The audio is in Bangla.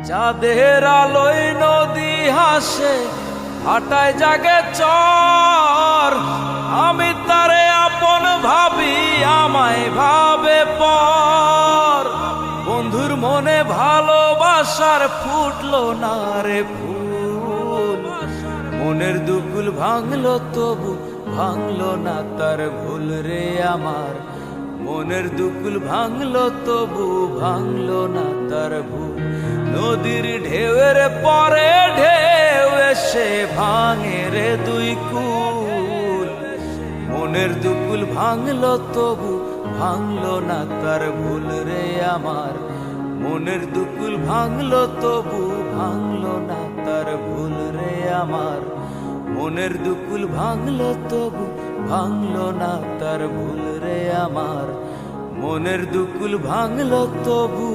চাঁদের আলোয় নদী হাসে, ভাটায় জাগে চর। আমি তারে আপন ভাবি, আমায় ভাবে পর। বন্ধুর মনে ভালোবাসার ফুটলো না রে ফুল। মনের দুকুল ভাঙলো তবু ভাঙলো না তার ভুল রে আমার। মনের দুকুল ভাঙলো তবু ভাঙলো না তার ভুল। নদীর ঢেউয়ের পরে ঢেউ এসে ভাঙে রে দুই কুল। মনের দুকুল ভাঙলো তবু ভাঙলো না তার ভুল রে আমার। মনের দুকুল ভাঙলো তবু ভাঙলো না তার ভুল রে আমার। মনের দুকুল ভাঙলো তবু ভাঙলো না তার ভুল রে আমার। মনের দুকুল ভাঙলো তবু